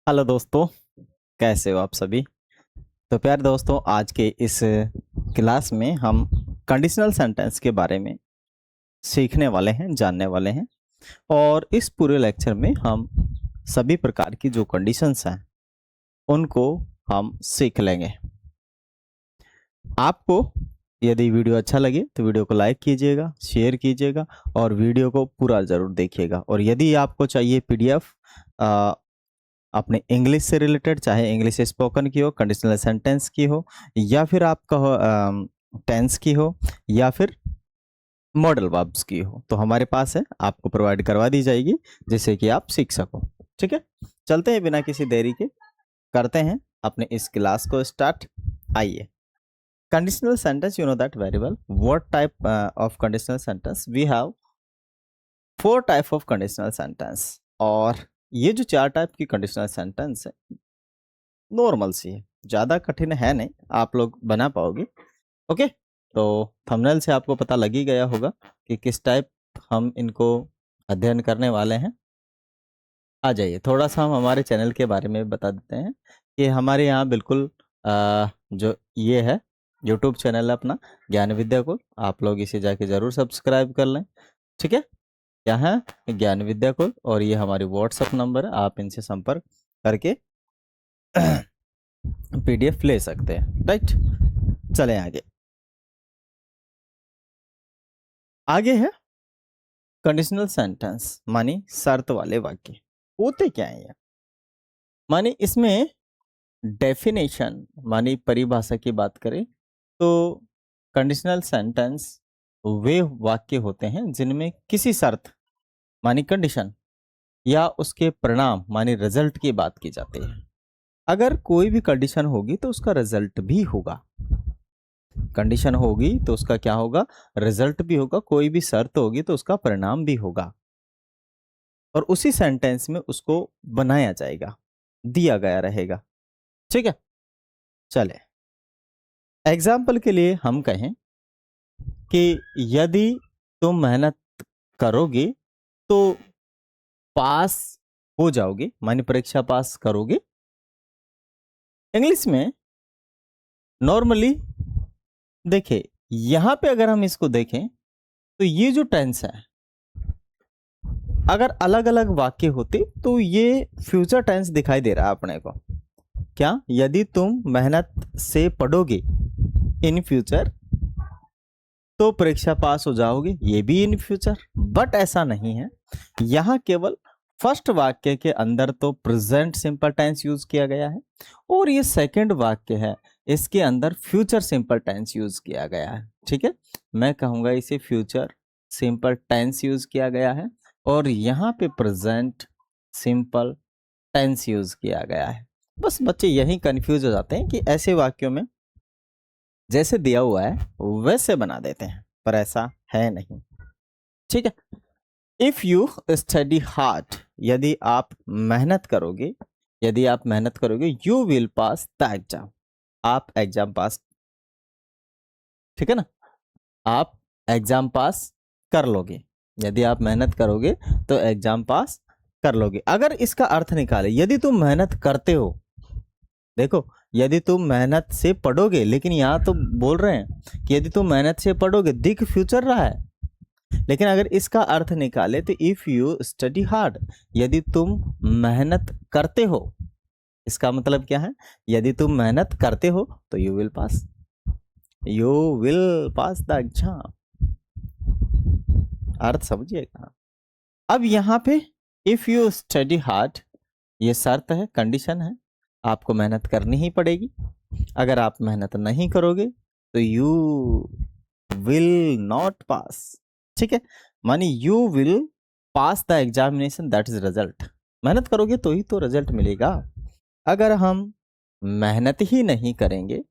Hello दोस्तों, कैसे हो आप सभी। तो प्यारे दोस्तों, आज के इस क्लास में हम कंडीशनल सेंटेंस के बारे में सीखने वाले हैं, जानने वाले हैं। और इस पूरे लेक्चर में हम सभी प्रकार की जो कंडीशंस हैं उनको हम सीख लेंगे। आपको यदि वीडियो अच्छा लगे तो वीडियो को लाइक कीजिएगा, शेयर कीजिएगा और वीडियो को पूरा ज़रूर देखिएगा। और यदि आपको चाहिए पीडीएफ अपने इंग्लिश से रिलेटेड, चाहे इंग्लिश स्पोकन की हो, कंडीशनल सेंटेंस की हो, या फिर आपका हो टेंस की हो, या फिर मॉडल वर्ब्स की हो, तो हमारे पास है, आपको प्रोवाइड करवा दी जाएगी जिससे कि आप सीख सको। ठीक है, चलते हैं बिना किसी देरी के, करते हैं अपने इस क्लास को स्टार्ट। आइए, conditional sentence, you know that very well. What type of conditional sentence we have? 4 type of conditional sentence. और ये जो 4 टाइप की कंडीशनल सेंटेंस है, नॉर्मल सी है, ज़्यादा कठिन है नहीं, आप लोग बना पाओगे। ओके, तो थंबनेल से आपको पता लग ही गया होगा कि किस टाइप हम इनको अध्ययन करने वाले हैं। आ जाइए, थोड़ा सा हम हमारे चैनल के बारे में बता देते हैं कि हमारे यहाँ बिल्कुल जो ये है यूट्यूब चैनल है अपना ज्ञान विद्या कुल, आप लोग इसे जाके ज़रूर सब्सक्राइब कर लें। ठीक है, क्या है? ज्ञान विद्या कुल। और ये हमारी व्हाट्सअप नंबर है, आप इनसे संपर्क करके पीडीएफ ले सकते हैं। राइट, चलें आगे। आगे है कंडीशनल सेंटेंस, मानी शर्त वाले वाक्य। होते क्या है ये? मानी इसमें डेफिनेशन, मानी परिभाषा की बात करें तो कंडीशनल सेंटेंस वे वाक्य होते हैं जिनमें किसी शर्त, मानी कंडीशन, या उसके परिणाम, मानी रिजल्ट की बात की जाती है। अगर कोई भी कंडीशन होगी तो उसका रिजल्ट भी होगा। कंडीशन होगी तो उसका क्या होगा? रिजल्ट भी होगा। कोई भी शर्त होगी तो उसका परिणाम भी होगा। और उसी सेंटेंस में उसको बनाया जाएगा, दिया गया रहेगा। ठीक है, चले एग्जाम्पल के लिए हम कहें कि यदि तुम मेहनत करोगे तो पास हो जाओगे, मानी परीक्षा पास करोगे। इंग्लिश में नॉर्मली देखिए, यहां पे अगर हम इसको देखें तो ये जो टेंस है, अगर अलग अलग वाक्य होते तो ये फ्यूचर टेंस दिखाई दे रहा है अपने को। क्या? यदि तुम मेहनत से पढ़ोगे इन फ्यूचर तो परीक्षा पास हो जाओगे, ये भी इन फ्यूचर। बट ऐसा नहीं है, यहां केवल फर्स्ट वाक्य के अंदर तो प्रेजेंट सिंपल टेंस यूज किया गया है, और ये सेकंड वाक्य है, इसके अंदर फ्यूचर सिंपल टेंस यूज किया गया है। ठीक है, मैं कहूंगा इसे फ्यूचर सिंपल टेंस यूज किया गया है, और यहाँ पे प्रेजेंट सिंपल टेंस यूज किया गया है। बस बच्चे यही कंफ्यूज हो जाते हैं कि ऐसे वाक्यों में जैसे दिया हुआ है वैसे बना देते हैं, पर ऐसा है नहीं। ठीक है, इफ यू स्टडी हार्ड, यदि आप मेहनत करोगे, यदि आप मेहनत करोगे, you will pass the exam, आप एग्जाम पास, ठीक है ना, आप एग्जाम पास कर लोगे। यदि आप मेहनत करोगे तो एग्जाम पास कर लोगे। अगर इसका अर्थ निकाले, यदि तुम मेहनत करते हो, देखो, यदि तुम मेहनत से पढ़ोगे, लेकिन यहाँ तो बोल रहे हैं कि यदि तुम मेहनत से पढ़ोगे, दिख फ्यूचर रहा है, लेकिन अगर इसका अर्थ निकाले तो इफ यू स्टडी हार्ड, यदि तुम मेहनत करते हो, इसका मतलब क्या है? यदि तुम मेहनत करते हो तो you will pass, you will pass the exam. अर्थ समझिएगा। अब यहाँ पे इफ यू स्टडी हार्ड, ये शर्त है, कंडीशन है, आपको मेहनत करनी ही पड़ेगी। अगर आप मेहनत नहीं करोगे तो यू विल नॉट पास। ठीक है, मानी you will pass the examination, that is result. मेहनत करोगे तो ही तो रिजल्ट मिलेगा। अगर हम मेहनत ही नहीं करेंगे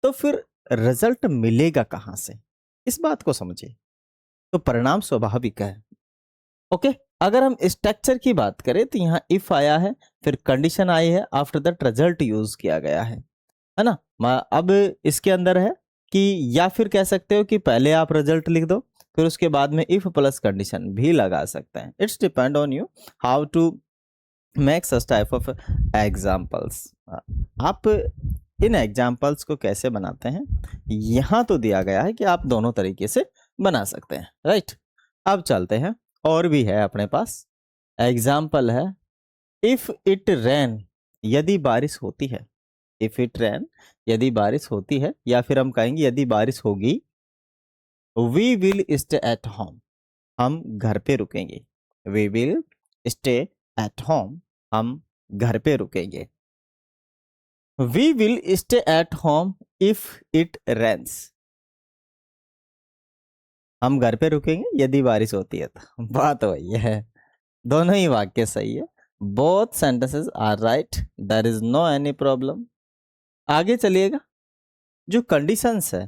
तो फिर रिजल्ट मिलेगा कहां से? इस बात को समझिए। तो परिणाम स्वाभाविक है। ओके, अगर हम स्ट्रक्चर की बात करें तो यहाँ इफ आया है, फिर कंडीशन आई है, आफ्टर दैट रिजल्ट यूज किया गया है ना। अब इसके अंदर है कि, या फिर कह सकते हो कि पहले आप रिजल्ट लिख दो, फिर उसके बाद में इफ प्लस कंडीशन भी लगा सकते हैं। It's depend on you how to make such type of examples. आप इन एग्जाम्पल्स को कैसे बनाते हैं, यहाँ तो दिया गया है कि आप दोनों तरीके से बना सकते हैं, राइट। अब चलते हैं, और भी है अपने पास। एग्जाम्पल है इफ इट रेन, यदि बारिश होती है। इफ इट रेन, यदि बारिश होती है, या फिर हम कहेंगे यदि बारिश होगी। We will stay at home, हम घर पे रुकेंगे। We will stay at home, हम घर पे रुकेंगे। We will stay at home if it rains, हम घर पे रुकेंगे यदि बारिश होती है तो। बात वही है, दोनों ही वाक्य सही है। Both sentences are right, there is no any problem. आगे चलिएगा, जो कंडीशंस है,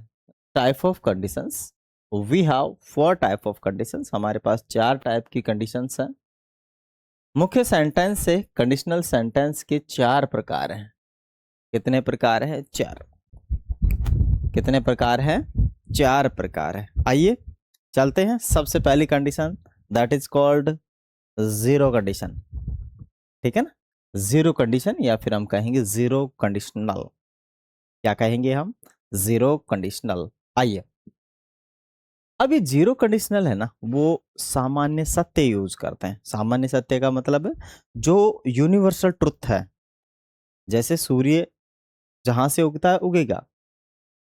type of conditions, we have 4 type of conditions, हमारे पास 4 टाइप की कंडीशंस हैं। मुख्य सेंटेंस से कंडीशनल सेंटेंस के 4 प्रकार हैं। कितने प्रकार हैं? 4। कितने प्रकार हैं? 4 प्रकार है। आइए चलते हैं। सबसे पहली condition, that is called zero condition, ठीक है ना। जीरो कंडीशन, या फिर हम कहेंगे जीरो कंडीशनल। क्या कहेंगे हम? Zero conditional. आइए, अभी जीरो कंडीशनल है ना, वो सामान्य सत्य यूज करते हैं। सामान्य सत्य का मतलब है जो यूनिवर्सल ट्रुथ है। जैसे सूर्य जहां से उगता है उगेगा,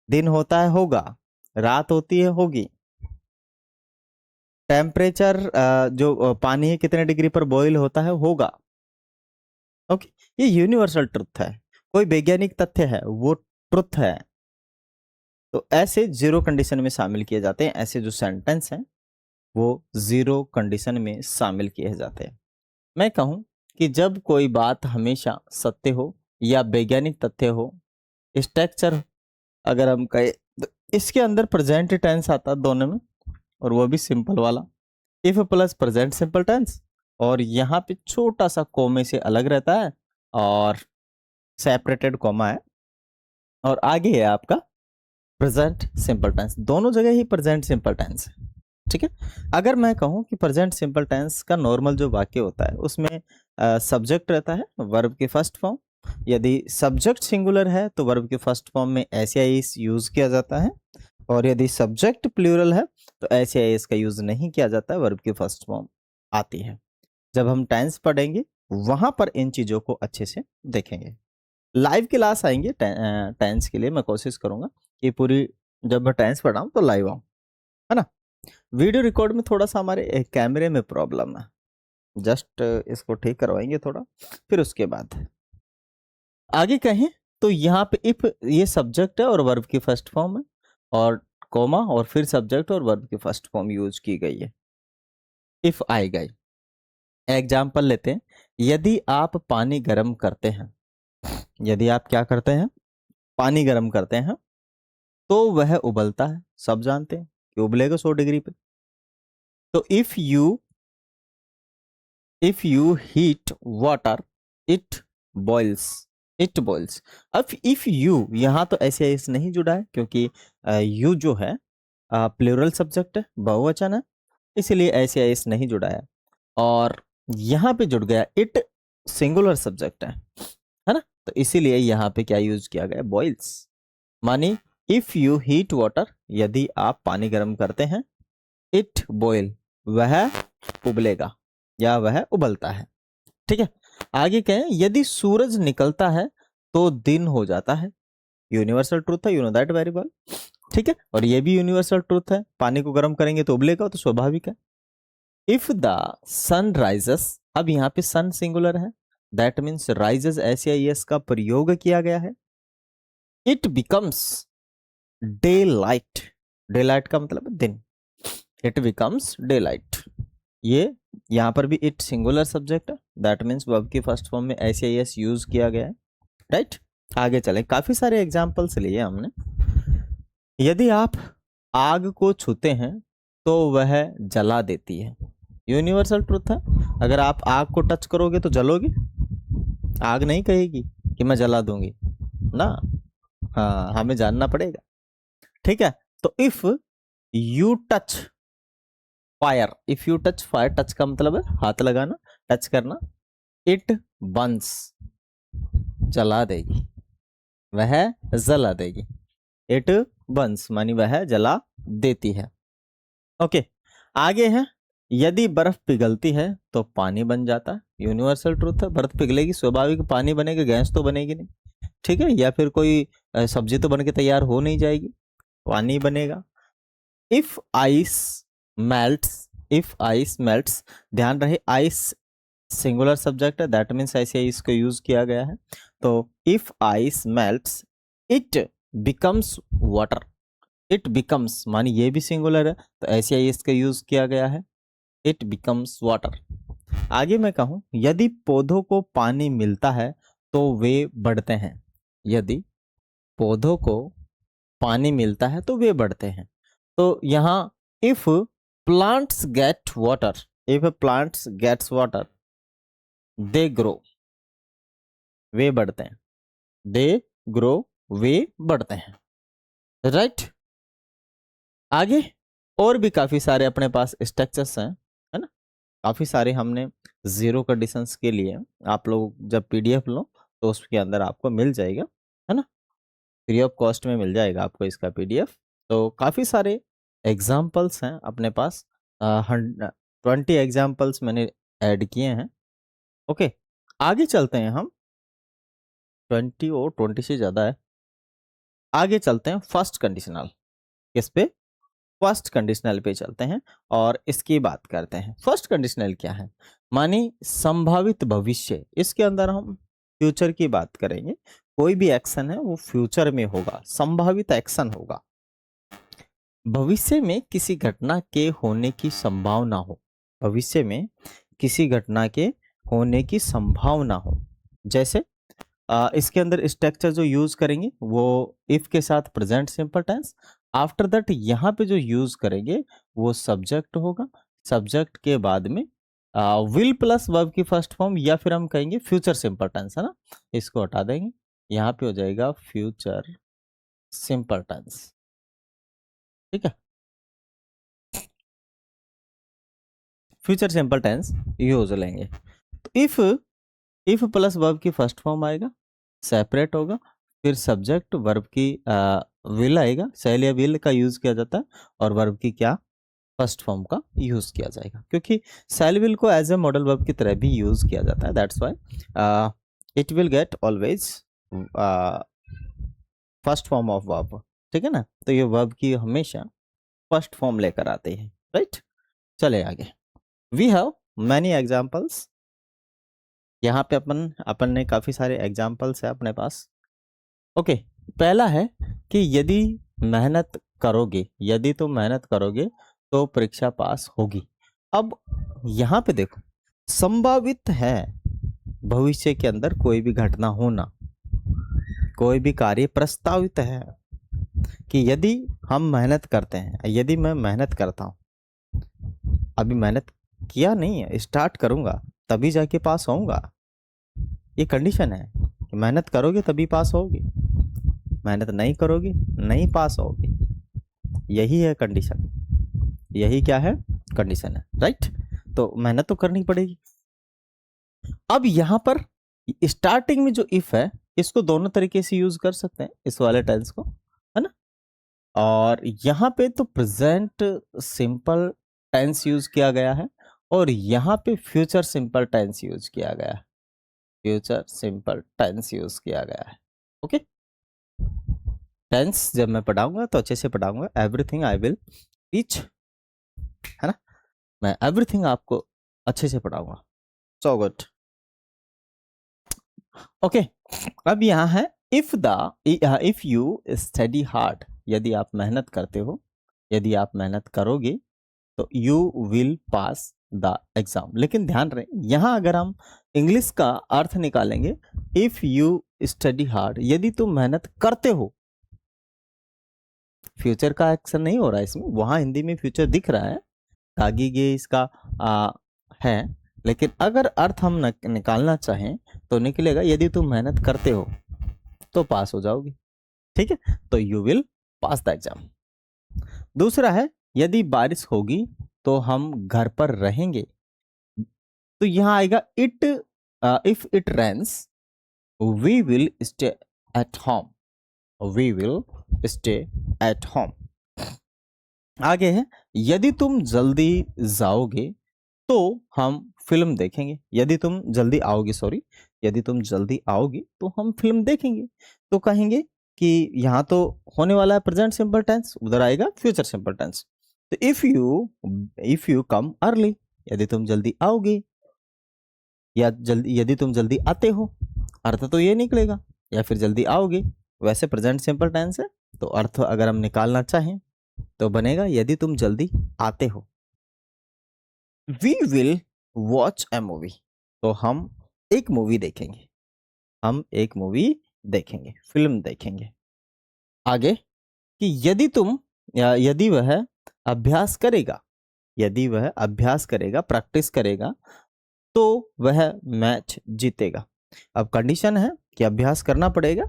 दिन होता है होगा, रात होती है होगी, टेम्परेचर जो पानी है कितने डिग्री पर बॉईल होता है होगा। ओके, ये यूनिवर्सल ट्रुथ है, कोई वैज्ञानिक तथ्य है, वो ट्रुथ है। तो ऐसे जीरो कंडीशन में शामिल किए जाते हैं। ऐसे जो सेंटेंस हैं वो जीरो कंडीशन में शामिल किए जाते हैं। मैं कहूं कि जब कोई बात हमेशा सत्य हो या वैज्ञानिक तथ्य हो, स्ट्रक्चर अगर हम कहें तो इसके अंदर प्रेजेंट टेंस आता है दोनों में, और वो भी सिंपल वाला, if plus present simple tense. और यहाँ पे छोटा सा कोमे से अलग रहता है और सेपरेटेड कोमा है, और आगे है आपका प्रेजेंट सिंपल टेंस। दोनों जगह ही प्रेजेंट सिंपल टेंस है, ठीक है। अगर मैं कहूँ कि प्रेजेंट सिंपल टेंस का नॉर्मल जो वाक्य होता है उसमें सब्जेक्ट रहता है, वर्ब की फर्स्ट फॉर्म। यदि सब्जेक्ट सिंगुलर है तो वर्ब के फर्स्ट फॉर्म में एस या इस यूज किया जाता है, और यदि सब्जेक्ट प्लूरल है तो एस या इस का यूज नहीं किया जाता है, वर्ब की फर्स्ट फॉर्म आती है। जब हम टेंस पढ़ेंगे वहां पर इन चीजों को अच्छे से देखेंगे। लाइव क्लास आएंगे टेंस के लिए, मैं कोशिश करूंगा कि पूरी जब मैं टेंस पढ़ाऊं तो लाइव आऊं, है ना। वीडियो रिकॉर्ड में थोड़ा सा हमारे कैमरे में प्रॉब्लम है, जस्ट इसको ठीक करवाएंगे थोड़ा, फिर उसके बाद आगे कहें तो यहाँ पे इफ ये सब्जेक्ट है और वर्ब की फर्स्ट फॉर्म है, और कोमा और फिर सब्जेक्ट और वर्ब की फर्स्ट फॉर्म यूज की गई है। इफ आई गई, एग्जाम्पल लेते हैं। यदि आप पानी गर्म करते हैं, यदि आप क्या करते हैं? पानी गर्म करते हैं, तो वह उबलता है। सब जानते हैं कि उबलेगा 100 डिग्री पे। तो if you heat water, it boils, it boils. अब इफ यू, यहां तो ऐसे ऐसे नहीं जुड़ा है क्योंकि यू जो है प्लूरल सब्जेक्ट है, बहुवचन है, इसीलिए ऐसे ऐसे नहीं जुड़ा है। और यहां पे जुड़ गया इट, सिंगुलर सब्जेक्ट है ना, तो इसीलिए यहां पे क्या यूज किया गया? बॉइल्स। मानी इफ यू हीट वाटर, यदि आप पानी गर्म करते हैं, इट बॉयल, वह उबलेगा या वह उबलता है, ठीक है। आगे कहें यदि सूरज निकलता है तो दिन हो जाता है। यूनिवर्सल ट्रूथ है, you know that very well, ठीक है। और ये भी यूनिवर्सल ट्रूथ है, पानी को गर्म करेंगे तो उबलेगा, तो स्वाभाविक है। इफ द सन राइजेस, अब यहाँ पे सन सिंगुलर है, दैट मीन्स राइजेस एस या एस का प्रयोग किया गया है। It becomes day light, day light का मतलब है दिन, इट बिकम्स डे लाइट। ये यहाँ पर भी इट सिंगुलर सब्जेक्ट है, दैट मीन्स वर्ब की फर्स्ट फॉर्म में एस या एस यूज किया गया है, राइट। आगे चलें, काफी सारे एग्जाम्पल्स लिए हमने। यदि आप आग को छूते हैं तो वह जला देती है, यूनिवर्सल ट्रुथ है। अगर आप आग को टच करोगे तो जलोगे, आग नहीं कहेगी कि मैं जला दूंगी ना, हाँ हमें जानना पड़ेगा, ठीक है। तो if you touch fire, if you touch fire, touch का मतलब है हाथ लगाना, टच करना, इट बर्न्स, जला देगी, वह जला देगी। इट बर्न्स मानी वह जला देती है। ओके, आगे है यदि बर्फ पिघलती है तो पानी बन जाता है। यूनिवर्सल ट्रूथ है, बर्फ पिघलेगी स्वाभाविक पानी बनेगा, गैस तो बनेगी नहीं, ठीक है, या फिर कोई सब्जी तो बन के तैयार हो नहीं जाएगी, पानी बनेगा। If ice melts, if ice melts, ध्यान रहे आइस सिंगुलर सब्जेक्ट है, दैट मीन्स ऐसे ही इसको यूज किया गया है। तो if ice melts it becomes water, it becomes मानी ये भी सिंगुलर है, तो ऐसे ही इसका यूज किया गया है, इट बिकम्स वाटर। आगे मैं कहूं यदि पौधों को पानी मिलता है तो वे बढ़ते हैं, यदि पौधों को पानी मिलता है तो वे बढ़ते हैं। तो यहाँ if plants get water, if plants gets water they grow, वे बढ़ते हैं, दे ग्रो, वे बढ़ते हैं, राइट। आगे और भी काफी सारे अपने पास स्ट्रक्चर्स हैं, है ना, काफी सारे हमने जीरो कंडीशंस के लिए, आप लोग जब पीडीएफ लो तो उसके अंदर आपको मिल जाएगा, है ना, फ्री ऑफ कॉस्ट में मिल जाएगा आपको इसका पीडीएफ। तो काफी सारे एग्जाम्पल्स हैं अपने पास, 20 एग्जाम्पल्स मैंने ऐड किए हैं। ओके, आगे चलते हैं हम, 20 और 20 से ज्यादा है। आगे चलते हैं फर्स्ट कंडीशनल, किस पे, फर्स्ट कंडीशनल पे चलते हैं और इसकी बात करते हैं। फर्स्ट कंडीशनल क्या है, मानी संभावित भविष्य, इसके अंदर हम फ्यूचर की बात करेंगे, कोई भी एक्शन है वो फ्यूचर में होगा, संभावित एक्शन होगा। भविष्य में किसी घटना के होने की संभावना हो, भविष्य में किसी घटना के होने की संभावना हो, जैसे इसके अंदर स्ट्रक्चर जो यूज करेंगे वो इफ के साथ present simple tense, after that यहाँ पे जो यूज करेंगे वो सब्जेक्ट होगा, सब्जेक्ट के बाद में विल प्लस वर्ब की फर्स्ट फॉर्म, या फिर हम कहेंगे फ्यूचर सिंपल टेंस, है ना, इसको हटा देंगे, यहाँ पे हो जाएगा फ्यूचर सिंपल टेंस, ठीक है, फ्यूचर सिंपल टेंस यूज लेंगे। तो इफ प्लस वर्ब की फर्स्ट फॉर्म आएगा, सेपरेट होगा, फिर सब्जेक्ट वर्ब की विल आएगा, शैल या विल का यूज किया जाता है, और वर्ब की क्या, फर्स्ट फॉर्म का यूज किया जाएगा, क्योंकि शैल विल को एज ए मॉडल वर्ब की तरह भी यूज किया जाता है, that's why it will get always first form of verb, ठीक है ना, तो ये वर्ब की हमेशा फर्स्ट फॉर्म लेकर आते हैं, राइट। चले आगे, वी हैव मैनी एग्जाम्पल्स, यहाँ पे अपन ने काफी सारे एग्जाम्पल्स है अपने पास। ओके, पहला है कि यदि मेहनत करोगे, यदि तुम मेहनत करोगे तो परीक्षा पास होगी। अब यहाँ पे देखो, संभावित है भविष्य के अंदर कोई भी घटना होना, कोई भी कार्य प्रस्तावित है कि यदि हम मेहनत करते हैं, यदि मैं मेहनत करता हूं, अभी मेहनत किया नहीं है, स्टार्ट करूंगा तभी जाके पास होऊंगा, ये कंडीशन है कि मेहनत करोगे तभी पास होगी, मेहनत नहीं करोगे नहीं पास होगी, यही है कंडीशन, यही क्या है, कंडीशन है, राइट। तो मेहनत तो करनी पड़ेगी। अब यहां पर स्टार्टिंग में जो इफ है इसको दोनों तरीके से यूज कर सकते हैं, इस वाले टेंस को, है ना, और यहां पे तो प्रेजेंट सिंपल टेंस यूज किया गया है, और यहां पे फ्यूचर सिंपल टेंस यूज किया गया है, फ्यूचर सिंपल टेंस यूज किया गया है। ओके, टेंस जब मैं पढ़ाऊंगा तो अच्छे से पढ़ाऊंगा, एवरीथिंग आई विल टीच, है ना, मैं एवरीथिंग आपको अच्छे से पढ़ाऊंगा, सो गुड। ओके, अब यहाँ है इफ यू स्टडी हार्ड, यदि आप मेहनत करते हो, यदि आप मेहनत करोगे तो you will pass the exam. लेकिन ध्यान रहे यहाँ अगर हम इंग्लिश का अर्थ निकालेंगे, इफ यू स्टडी हार्ड, यदि तुम मेहनत करते हो, फ्यूचर का एक्शन नहीं हो रहा है इसमें, वहां हिंदी में फ्यूचर दिख रहा है, आगे ये इसका है, लेकिन अगर अर्थ हम निकालना चाहें तो निकलेगा यदि तुम मेहनत करते हो तो पास हो जाओगे, ठीक है, तो you will pass the exam. दूसरा है यदि बारिश होगी तो हम घर पर रहेंगे, तो यहां आएगा it if it rains we will stay at home, we will stay at home. आगे है, यदि तुम जल्दी जाओगे तो हम फिल्म देखेंगे। यदि तुम जल्दी आओगे, सॉरी, यदि तुम जल्दी आओगे तो हम फिल्म देखेंगे। तो कहेंगे कि यहाँ तो होने वाला है प्रेजेंट सिंपल टेंस, उधर आएगा फ्यूचर सिंपल टेंस। तो इफ यू कम अर्ली, यदि तुम जल्दी आओगे, या जल्दी यदि तुम जल्दी आते हो, अर्थ तो ये निकलेगा, या फिर जल्दी आओगे। वैसे प्रेजेंट सिंपल टेंस है, तो अर्थ अगर हम निकालना चाहें तो बनेगा यदि तुम जल्दी आते हो। We will watch a movie, तो हम एक मूवी देखेंगे, हम एक मूवी देखेंगे, फिल्म देखेंगे। आगे कि यदि तुम या यदि वह अभ्यास करेगा, यदि वह अभ्यास करेगा, प्रैक्टिस करेगा, तो वह मैच जीतेगा। अब कंडीशन है कि अभ्यास करना पड़ेगा,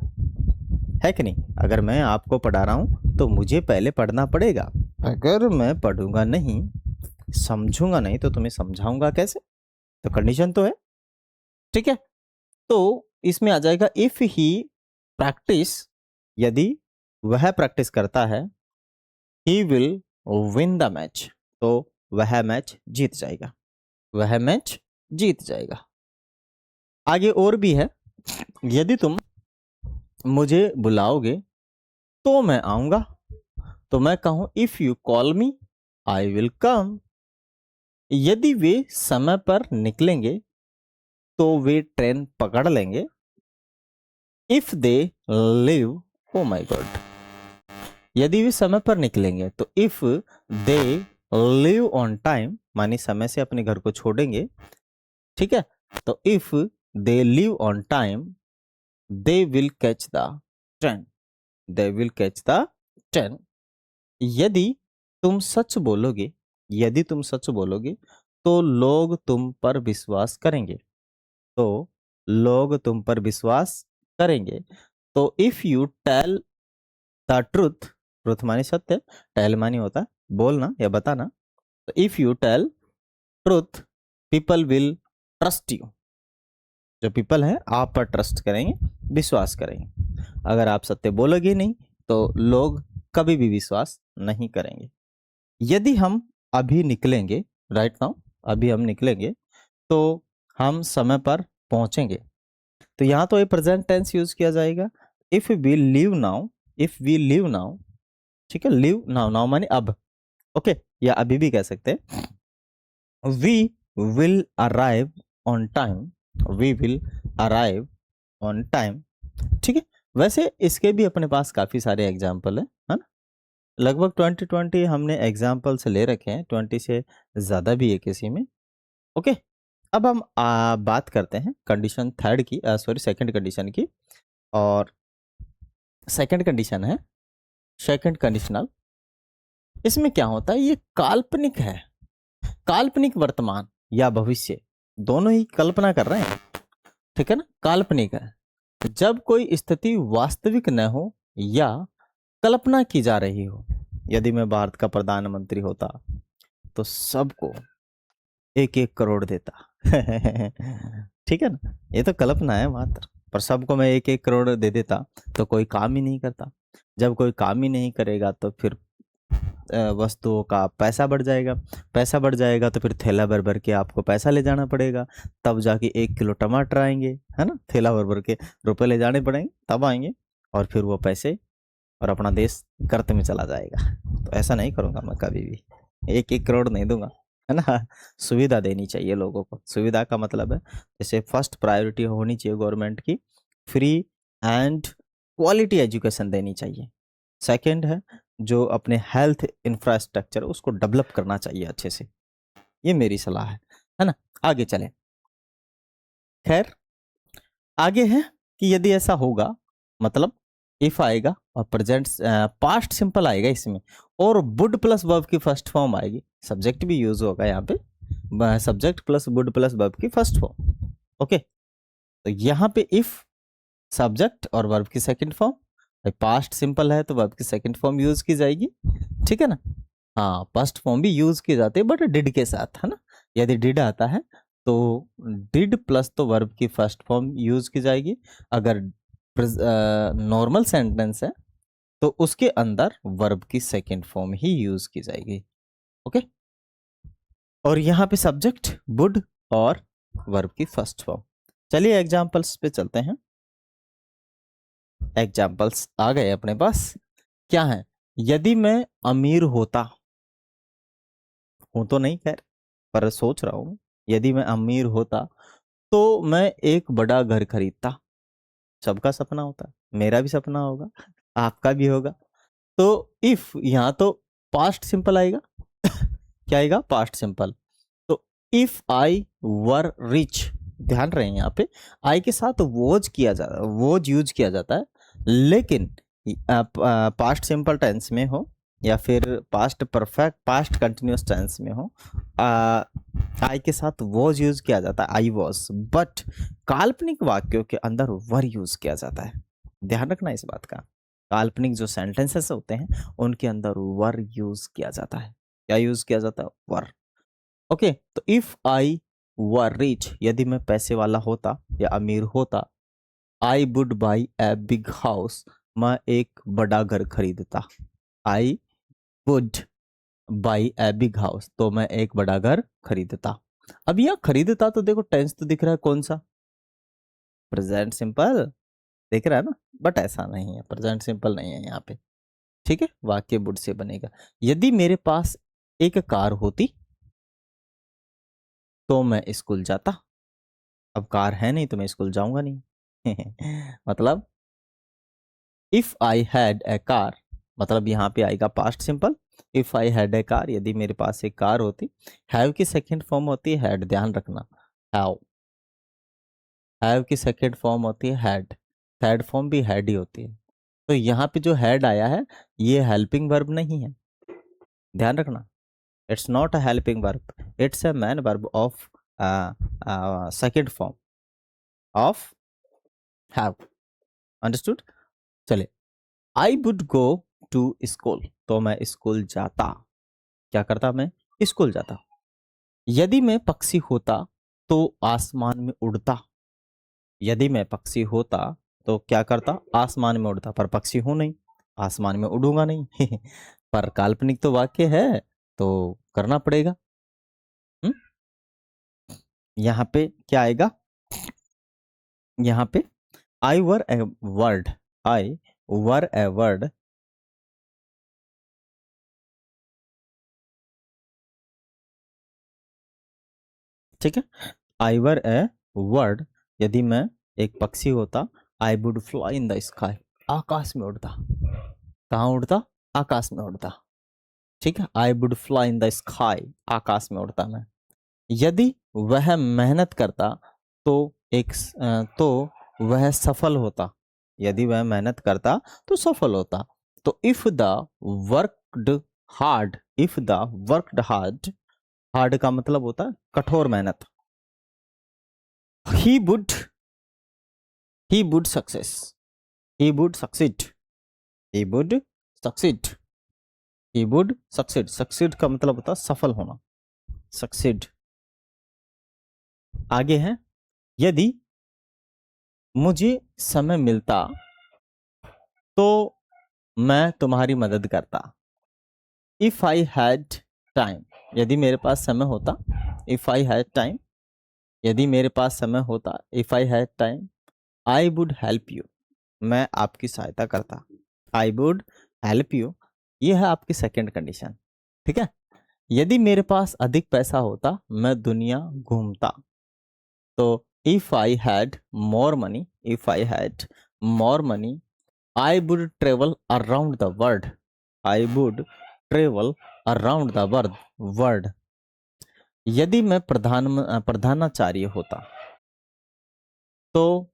है कि नहीं? अगर मैं आपको पढ़ा रहा हूं तो मुझे पहले पढ़ना पड़ेगा। अगर मैं पढ़ूंगा नहीं, समझूंगा नहीं, तो तुम्हें समझाऊंगा कैसे? तो कंडीशन तो है, ठीक है। तो इसमें आ जाएगा इफ ही प्रैक्टिस, यदि वह प्रैक्टिस करता है, he will win the match, तो वह मैच जीत जाएगा, वह मैच जीत जाएगा। आगे और भी है, यदि तुम मुझे बुलाओगे तो मैं आऊंगा, तो मैं कहूं if you call me I will come. यदि वे समय पर निकलेंगे तो वे ट्रेन पकड़ लेंगे। If they live, oh my God, यदि वे समय पर निकलेंगे, तो if they live on time, मानी समय से अपने घर को छोड़ेंगे, ठीक है। तो if they live on time they will catch the train, they will catch the train. यदि तुम सच बोलोगे, यदि तुम सच बोलोगे तो लोग तुम पर विश्वास करेंगे, तो लोग तुम पर विश्वास करेंगे। तो if you tell the truth, truth मानी सत्य, टेल मानी होता है बोलना या बताना। तो if you tell truth people will trust you, जो पीपल है आप पर ट्रस्ट करेंगे, विश्वास करेंगे। अगर आप सत्य बोलोगे नहीं तो लोग कभी भी विश्वास नहीं करेंगे। यदि हम अभी निकलेंगे, राइट नाउ, अभी हम निकलेंगे तो हम समय पर पहुंचेंगे। तो यहाँ तो ये प्रेजेंट टेंस यूज किया जाएगा। If we leave now, if we leave now, ठीक है, लीव नाउ, नाउ माने अब, ओके, या अभी भी कह सकते हैं। We will arrive on time, we will arrive on time, ठीक है। वैसे इसके भी अपने पास काफी सारे एग्जाम्पल है ना, लगभग 20 हमने एग्जाम्पल्स ले रखे हैं, 20 से ज्यादा भी है किसी में, ओके। अब हम बात करते हैं कंडीशन थर्ड की, सॉरी सेकंड कंडीशन की। और सेकंड कंडीशन है सेकंड कंडीशनल। इसमें क्या होता है, ये काल्पनिक है, काल्पनिक वर्तमान या भविष्य दोनों ही कल्पना कर रहे हैं, ठीक है ना, काल्पनिक है। जब कोई स्थिति वास्तविक न हो या कल्पना की जा रही हो, यदि मैं भारत का प्रधानमंत्री होता तो सबको 1-1 करोड़ देता ठीक है ना, ये तो कल्पना है मात्र, पर सबको मैं 1-1 करोड़ दे देता तो कोई काम ही नहीं करता। जब कोई काम ही नहीं करेगा तो फिर वस्तुओं का पैसा बढ़ जाएगा, पैसा बढ़ जाएगा तो फिर थैला भर भर के आपको पैसा ले जाना पड़ेगा, तब जाके 1 किलो टमाटर आएंगे, है ना, थैला भर भर के रुपए ले जाने पड़ेंगे तब आएंगे, और फिर वो पैसे और अपना देश कर्ज में चला जाएगा। तो ऐसा नहीं करूंगा मैं कभी भी, 1-1 करोड़ नहीं दूंगा, है ना। सुविधा देनी चाहिए लोगों को, सुविधा का मतलब है जैसे फर्स्ट प्रायोरिटी होनी चाहिए गवर्नमेंट की, फ्री एंड क्वालिटी एजुकेशन देनी चाहिए। सेकंड है जो अपने हेल्थ इंफ्रास्ट्रक्चर उसको डेवलप करना चाहिए अच्छे से, ये मेरी सलाह है ना। आगे चलें, खैर आगे है कि यदि ऐसा होगा, मतलब इफ आएगा और प्रेजेंट पास्ट सिंपल आएगा इसमें, और वुड प्लस वर्ब की फर्स्ट फॉर्म आएगी, सब्जेक्ट भी यूज होगा यहाँ पे, subject plus would plus verb की फर्स्ट फॉर्म, ओके। तो यहाँ पे इफ सब्जेक्ट और वर्ब की सेकंड फॉर्म, पास्ट सिंपल है तो वर्ब की सेकंड फॉर्म यूज की जाएगी, ठीक है ना। हाँ, फर्स्ट फॉर्म भी यूज की जाती है बट डिड के साथ, है ना। यदि डिड आता है तो डिड प्लस तो वर्ब की फर्स्ट फॉर्म यूज की जाएगी। अगर नॉर्मल सेंटेंस है तो उसके अंदर वर्ब की सेकेंड फॉर्म ही यूज की जाएगी। ओके, और यहाँ पे सब्जेक्ट वुड और वर्ब की फर्स्ट फॉर्म। चलिए एग्जाम्पल्स पे चलते हैं। एग्जाम्पल्स आ गए अपने पास। क्या है? यदि मैं अमीर होता, हूं तो नहीं खैर, पर सोच रहा हूं, यदि मैं अमीर होता तो मैं एक बड़ा घर खरीदता। सबका सपना होता है, मेरा भी सपना होगा, आपका भी होगा। तो इफ, यहां तो पास्ट सिंपल आएगा। क्या आएगा? Past simple. तो इफ आई वर रिच, ध्यान रहे यहाँ पे आई के साथ वोज किया जाता है, वोज यूज किया जाता है। लेकिन पास्ट सिंपल टेंस में हो या फिर past perfect, past continuous tense में हो, आई के साथ वॉज यूज किया जाता है, आई वॉज। बट काल्पनिक वाक्यों के अंदर वर यूज किया जाता है। ध्यान रखना इस बात का। काल्पनिक जो सेंटेंसेस होते हैं उनके अंदर वर यूज किया जाता है। क्या यूज किया जाता है? वर। ओके, तो इफ आई वर रिच, यदि मैं पैसे वाला होता या अमीर होता, I would buy a big house, मैं एक बड़ा घर खरीदता। I would buy a big house, तो मैं एक बड़ा घर खरीदता। अब यह खरीदता तो देखो टेंस तो दिख रहा है कौन सा? प्रेजेंट सिंपल दिख रहा है ना, बट ऐसा नहीं है, प्रेजेंट सिंपल नहीं है यहाँ पे। ठीक है, वाक्य वुड से बनेगा। यदि मेरे पास एक कार होती तो मैं स्कूल जाता। अब कार है नहीं तो मैं स्कूल जाऊंगा नहीं। मतलब if I had a car, मतलब यहाँ पे आएगा past simple. If I had a car, यदि मेरे पास एक कार होती। हैव की सेकंड फॉर्म होती है हैड, ध्यान रखना। हैव, हैव की सेकंड फॉर्म होती है हैड, थर्ड फॉर्म भी हैड ही होती है। तो यहाँ पे जो हैड आया है ये हेल्पिंग वर्ब नहीं है, ध्यान रखना। It's not a helping verb, it's a main verb of second form of have. Understood? चले, I would go to school, तो मैं स्कूल जाता। क्या करता? मैं स्कूल जाता। यदि मैं पक्षी होता तो आसमान में उड़ता। यदि मैं पक्षी होता तो क्या करता? आसमान में उड़ता, पर पक्षी हूं नहीं, आसमान में उड़ूंगा नहीं। पर काल्पनिक तो वाक्य है तो करना पड़ेगा। हुँ? यहाँ पे क्या आएगा? यहाँ पे आई वर a word, I were a word, ठीक है। आई वर ए वर्ड, यदि मैं एक पक्षी होता, I would fly in the sky, आकाश में उड़ता। कहाँ उड़ता? आकाश में उड़ता। ठीक है, I would fly in the sky, आकाश में उड़ता मैं। यदि वह मेहनत करता तो तो वह सफल होता। यदि वह मेहनत करता तो सफल होता। तो if the worked hard, if the worked hard, hard का मतलब होता है कठोर मेहनत। He would, he would success, he would succeed, he would succeed, he would succeed। succeed का मतलब होता है सफल होना, succeed। आगे है, यदि मुझे समय मिलता तो मैं तुम्हारी मदद करता। इफ आई हैड टाइम, यदि मेरे पास समय होता, इफ आई हैड टाइम, यदि मेरे पास समय होता, if I had time, I would help you, मैं आपकी सहायता करता। आई वुड हेल्प यू, ये है आपकी सेकंड कंडीशन। ठीक है, यदि मेरे पास अधिक पैसा होता मैं दुनिया घूमता। तो if I had more money, if I had more money, I would travel around the world, I would travel around the world. यदि मैं प्रधानाचार्य होता तो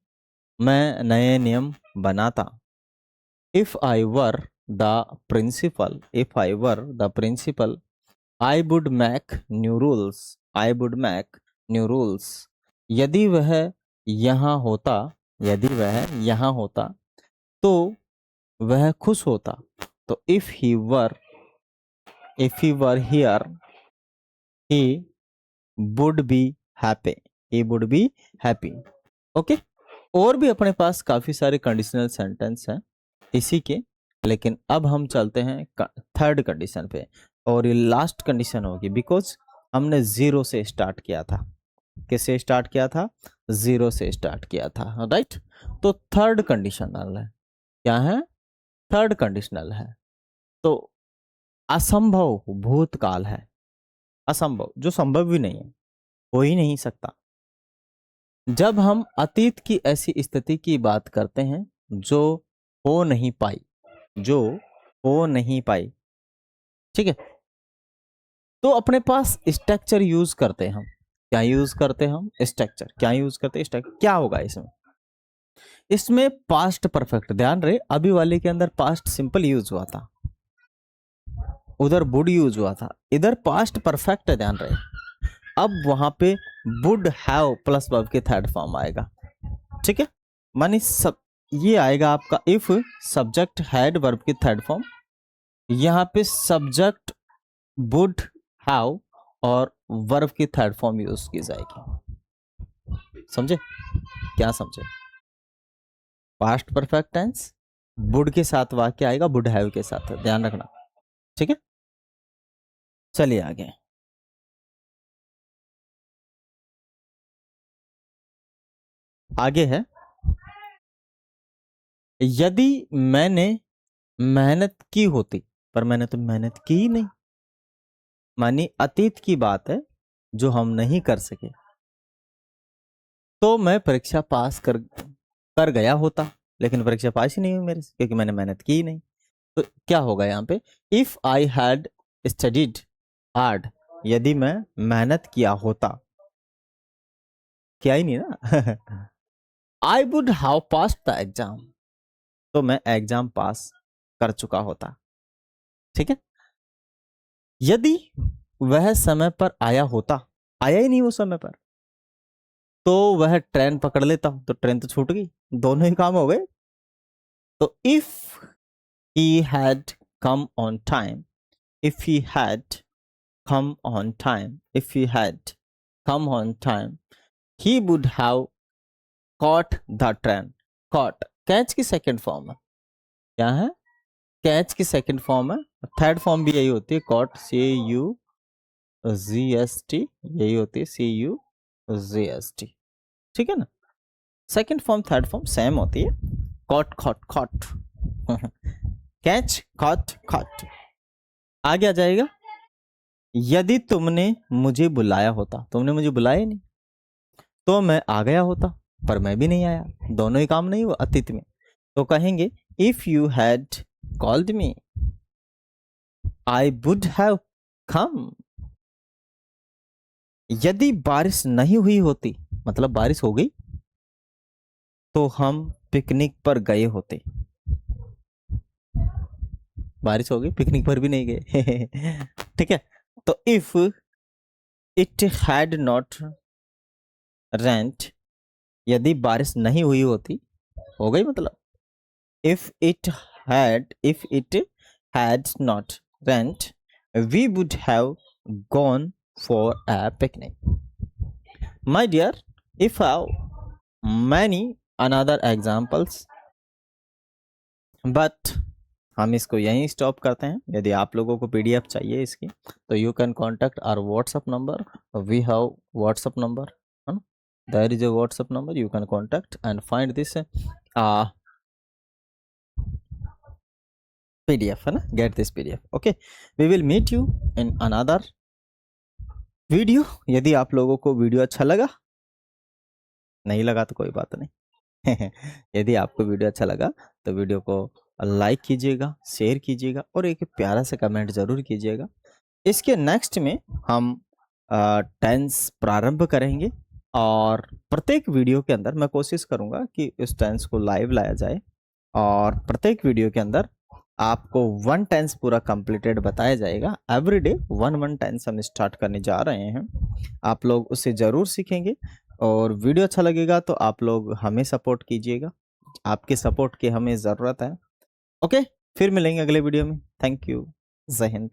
मैं नए नियम बनाता। If I were the principal, if I were the principal, I would make new rules, I would make new rules. यदि वह यहाँ होता, यदि वह यहाँ होता तो वह खुश होता। तो if he were here, he would be happy, he would be happy. Okay, और भी अपने पास काफी सारे कंडीशनल सेंटेंस हैं इसी के, लेकिन अब हम चलते हैं थर्ड कंडीशन पे, और ये लास्ट कंडीशन होगी बिकॉज हमने जीरो से स्टार्ट किया था। किससे स्टार्ट किया था? जीरो से स्टार्ट किया था, राइट। तो थर्ड कंडीशनल है, क्या है? थर्ड कंडीशनल है। तो असंभव भूतकाल है, असंभव जो संभव भी नहीं है, हो ही नहीं सकता। जब हम अतीत की ऐसी स्थिति की बात करते हैं जो हो नहीं पाई, जो हो नहीं पाई, ठीक है, तो अपने पास स्ट्रक्चर यूज करते हैं हम। क्या यूज करते हैं हम? स्ट्रक्चर। क्या यूज करते हैं? स्ट्रक्चर। क्या होगा इसमें? इसमें पास्ट परफेक्ट, ध्यान रहे अभी वाले के अंदर पास्ट सिंपल यूज हुआ था, उधर वुड यूज हुआ था, इधर पास्ट परफेक्ट है, ध्यान रहे। अब वहां पे वुड हैव प्लस वर्ब के थर्ड फॉर्म आएगा, ठीक है, मानी सब ये आएगा आपका इफ सब्जेक्ट हैड वर्ब की थर्ड फॉर्म, यहाँ पे सब्जेक्ट वुड हैव और वर्ब की थर्ड फॉर्म यूज की जाएगी। समझे? क्या समझे? पास्ट परफेक्ट टेंस वुड के साथ वाक्य आएगा, वुड हैव के साथ, ध्यान रखना, ठीक है। चलिए आगे। आगे है, यदि मैंने मेहनत की होती, पर मैंने तो मेहनत की ही नहीं, मानी अतीत की बात है जो हम नहीं कर सके, तो मैं परीक्षा पास कर गया होता, लेकिन परीक्षा पास ही नहीं हुई मेरे से क्योंकि मैंने मेहनत की ही नहीं। तो क्या होगा यहाँ पे? If I had studied hard, यदि मैं मेहनत किया होता, किया ही नहीं ना I would have passed the exam, तो मैं एग्जाम पास कर चुका होता, ठीक है। यदि वह समय पर आया होता, आया ही नहीं वो समय पर, तो वह ट्रेन पकड़ लेता, तो ट्रेन तो छूट गई, दोनों ही काम हो गए। तो if he had come on time, if he had come on time, if he had come on time, he would have caught the train। caught catch की सेकंड फॉर्म है, क्या है? कैच की सेकंड फॉर्म है, third form भी यही होती है, caught CUGST, यही होती है CUGST, ठीक है ना। Second form third form same होती है, caught caught caught catch caught caught। आगे आ जाएगा, यदि तुमने मुझे बुलाया होता, तुमने मुझे बुलाया ही नहीं, तो मैं आ गया होता, पर मैं भी नहीं आया, दोनों ही काम नहीं हुआ अतीत में। तो कहेंगे if you had called me I would have come. यदि बारिश नहीं हुई होती, मतलब बारिश हो गई, तो हम पिकनिक पर गए होते। बारिश हो गई, पिकनिक पर भी नहीं गए ठीक है। तो if it had not rent, यदि बारिश नहीं हुई होती, हो गई मतलब, if it had not rained, we would have gone for a picnic। My dear, if have many another examples, but हम इसको यहीं स्टॉप करते हैं। यदि आप लोगों को पीडीएफ चाहिए इसकी, तो you can contact our WhatsApp number, we have WhatsApp number, है ना, there is a WhatsApp number, you can contact and find this PDF, है ना, get this PDF। okay, we will meet you in another video। यदि आप लोगों को video अच्छा लगा, नहीं लगा तो कोई बात नहीं यदि आपको वीडियो अच्छा लगा तो वीडियो को लाइक कीजिएगा, शेयर कीजिएगा और एक प्यारा सा कमेंट जरूर कीजिएगा। इसके नेक्स्ट में हम टेंस प्रारंभ करेंगे, और प्रत्येक वीडियो के अंदर मैं कोशिश करूंगा कि उस टेंस को लाइव लाया जाए, और प्रत्येक वीडियो के अंदर आपको वन टेंस पूरा कंप्लीटेड बताया जाएगा। एवरीडे वन टेंस हम स्टार्ट करने जा रहे हैं, आप लोग उससे ज़रूर सीखेंगे। और वीडियो अच्छा लगेगा तो आप लोग हमें सपोर्ट कीजिएगा, आपके सपोर्ट की हमें ज़रूरत है। ओके, फिर मिलेंगे अगले वीडियो में। थैंक यू, जय हिंद।